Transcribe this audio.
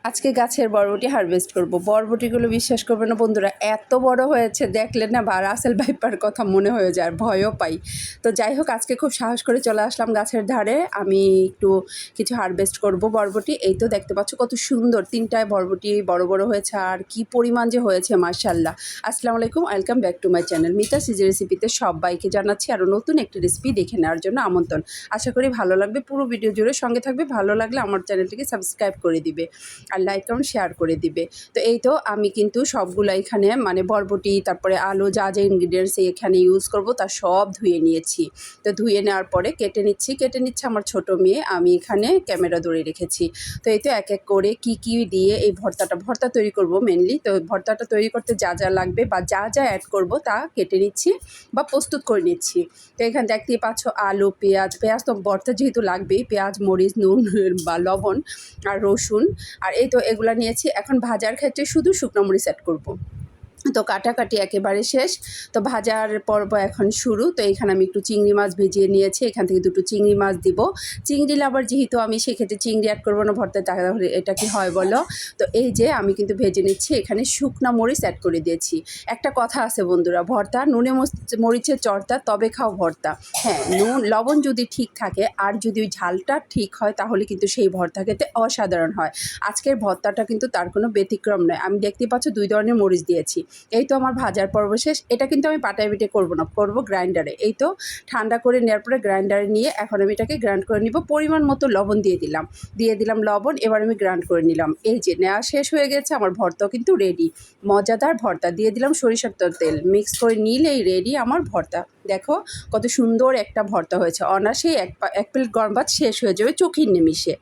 আজকে গাছের বরবটি হারভেস্ট করব। বরবটিগুলো বিশ্বাস করবে না বন্ধুরা, এত বড় হয়েছে দেখলে না বা রাসেল ভাইপার কথা মনে হয়ে যায়, ভয়ও পাই। তো যাই হোক, আজকে খুব সাহস করে চলে আসলাম গাছের ধারে। আমি একটু কিছু হারভেস্ট করব বরবটি। এই তো দেখতে পাচ্ছ কত সুন্দর তিনটায় বরবটি বড় বড় হয়েছে, আর কি পরিমাণ যে হয়েছে মাশাআল্লাহ। আসসালামু আলাইকুম, welcome back to my channel Mita CG রেসিপিতে সবাইকে জানাচ্ছি আরও নতুন একটি রেসিপি দেখে নেওয়ার জন্য আমন্ত্রণ। আশা করি ভালো লাগবে, পুরো ভিডিও জুড়ে সঙ্গে থাকবে। ভালো লাগলে আমার চ্যানেলটিকে সাবস্ক্রাইব করে দিবে আর লাইক কমেন্ট শেয়ার করে দিবে। তো এই তো আমি কিন্তু সবগুলো এখানে মানে বরবটি, তারপরে আলু, যা যা ইনগ্রিডিয়েন্টস এখানে ইউজ করব তা সব ধুয়ে নিয়েছি। তো ধুয়ে নেওয়ার পরে কেটে নিচ্ছে আমার ছোট মেয়ে। আমি এখানে ক্যামেরা ধরে রেখেছি। তো এই তো এক এক করে কি দিয়ে এই ভর্তা তৈরি করব মেনলি। তো ভর্তাটা তৈরি করতে যা যা লাগবে বা যা যা অ্যাড করব তা কেটে নিচ্ছি বা প্রস্তুত করে নিচ্ছি। তো এখানে দেখতেই পাচ্ছ আলু, পেঁয়াজ তো ভর্তা যেহেতু লাগবেই, পেঁয়াজ, মরিচ, নুন বা লবণ আর রসুন। আর এই তো এগুলা নিয়েছি। এখন ভাজার ক্ষেত্রে শুধু শুকনো মরিচ অ্যাড করব। তো কাটাকাটি একেবারে শেষ। তো ভাজার পর্ব এখন শুরু। তো এখানে আমি একটু চিংড়ি মাছ ভিজিয়ে নিয়েছি, এখান থেকে দুটো চিংড়ি মাছ দিব। চিংড়ি লাভার যেহেতু আমি, সেক্ষেত্রে চিংড়ি অ্যাড করবো না ভর্তায়, তাহলে এটা কি হয় বলো। তো এই যে আমি কিন্তু ভেজে নিচ্ছি, এখানে শুকনা মরিচ অ্যাড করে দিয়েছি। একটা কথা আছে বন্ধুরা, ভর্তা নুনে মরিচের চর্তা তবে খাও ভর্তা। হ্যাঁ, নুন লবণ যদি ঠিক থাকে আর যদি ওই ঝালটা ঠিক হয়, তাহলে কিন্তু সেই ভর্তা খেতে অসাধারণ হয়। আজকের ভর্তাটা কিন্তু তার কোনো ব্যতিক্রম নয়। আমি দেখতে পাচ্ছ 2 ধরনের মরিচ দিয়েছি। এই তো আমার ভাজার পর্ব শেষ। এটা কিন্তু আমি পাটায় বেটে করবো না, করবো গ্রাইন্ডারে। এই তো ঠান্ডা করে নেওয়ার পরে গ্রাইন্ডারে নিয়ে এখন আমি এটাকে গ্রাইন্ড করে নিব। পরিমাণ মতো লবণ দিয়ে দিলাম লবণ। এবার আমি গ্রাইন্ড করে নিলাম। এই যে নেওয়া শেষ হয়ে গেছে, আমার ভর্তাও কিন্তু রেডি। মজাদার ভর্তা। দিয়ে দিলাম সরিষার তেল, মিক্স করে নিলেই রেডি আমার ভর্তা। দেখো কত সুন্দর একটা ভর্তা হয়েছে। অনায়াসেই এক প্লেট গরম ভাত শেষ হয়ে যাবে চোখের নিমিষে।